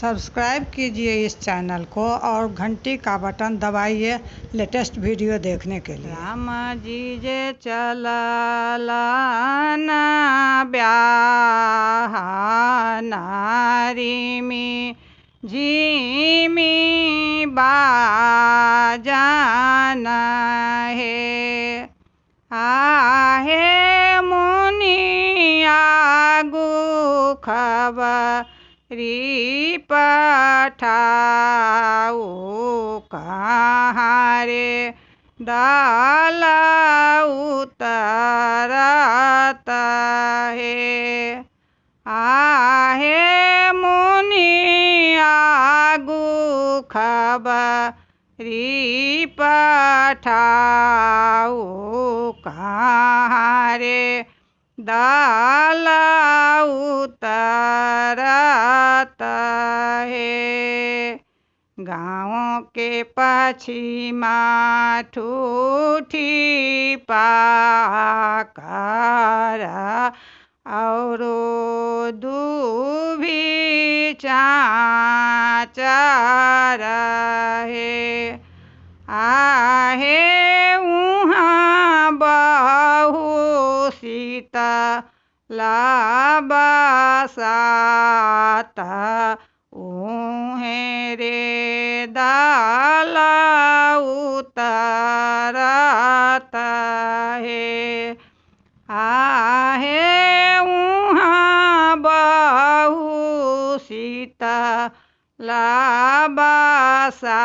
Subscribe कीजिए इस channel को और घंटी का बटन दबाइए लेटेस्ट वीडियो देखने के लिए। राम जी जे चललाना ब्याह नारी में झिमी बाजाना है आहे मुनि आगू खबरी पठाऊ कहाँ रे डाला उतरत है आहे मुनि आगू खबरी पठाऊ कहाँ रे डाला उतरत है। गाँव के पछिमा ठूठी पाकर और दूभी चाचर है आहे उहाँ बहु शीतला बसात उहें रे डाला उतरत है आहे उहाँ बहु शीतला बसात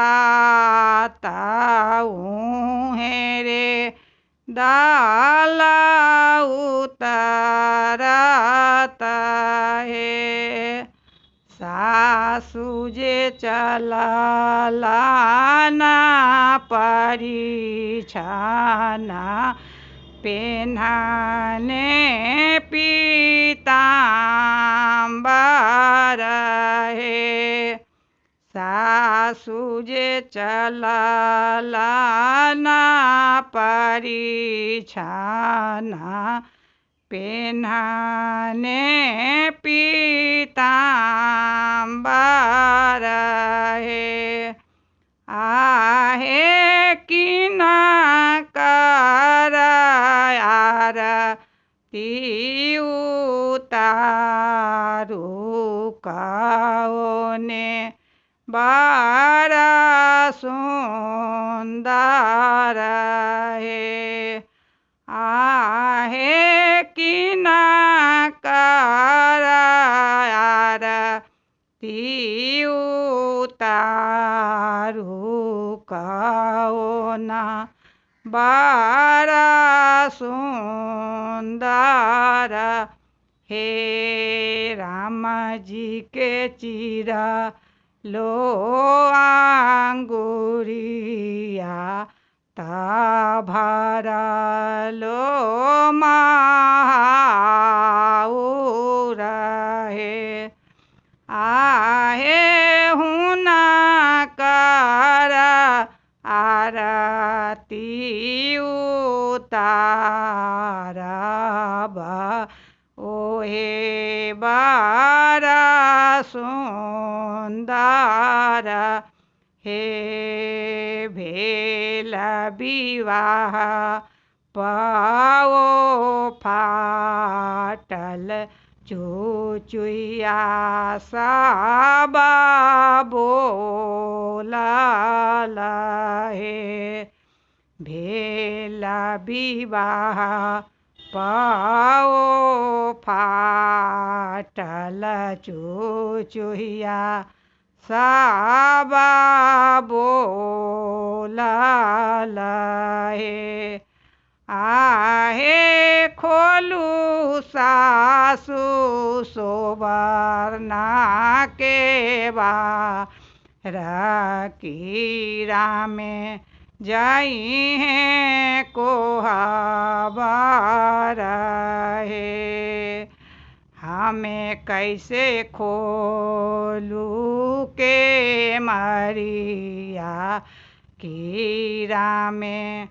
उहें रे डाला उतरत है। सासु जे चललाना परिछाना पेन्हने पीताम्बर है सासु जे चललाना परिछाना पेन्हने पीताम्बर है आहे किना कर आरती उतारू कौने बड़ा सुंदर है आहे किना कर आरती उतारू कौना बड़ा सुंदर हे राम जी के चीरा लो आंगुरिया ता भरा लो महाउर है आहे हुना कर आरती उतारब ओहे बड़ा सुंदर हे भेल विवाह पाओ फाटल चुचुया सब बोलल हे भेल विवाह पाओ फाटल चुचुया सब बोलल हे आहे खोलू सासु सोबरना के कीरा में जाई हैं कोहाबर है हमें कैसे खोलू के मरिया कीरा में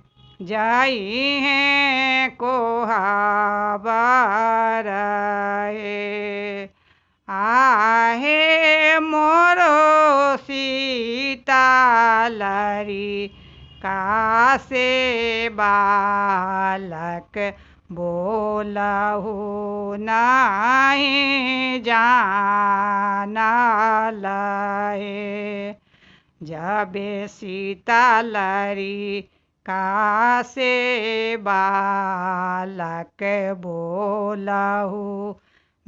जाई हैं कोहाबर है आहे मोर सीतालरी कासे बालक बोलहु नहीं जानल हे। जबे सीतालरी कासे बालक बोलहु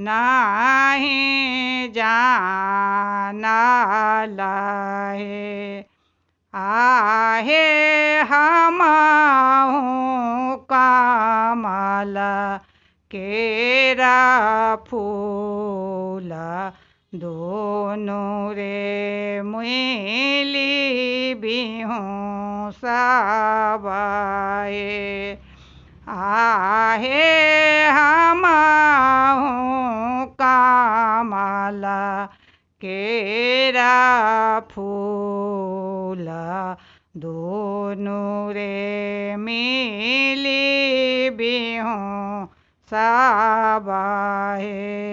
नहीं जानल हे। आहे हमहु कमल केरा फूल दोनों रे मुइली बिहु सबे। आहे हमहु कमल केरा फूल दोनों रे मिली बिहु सबे।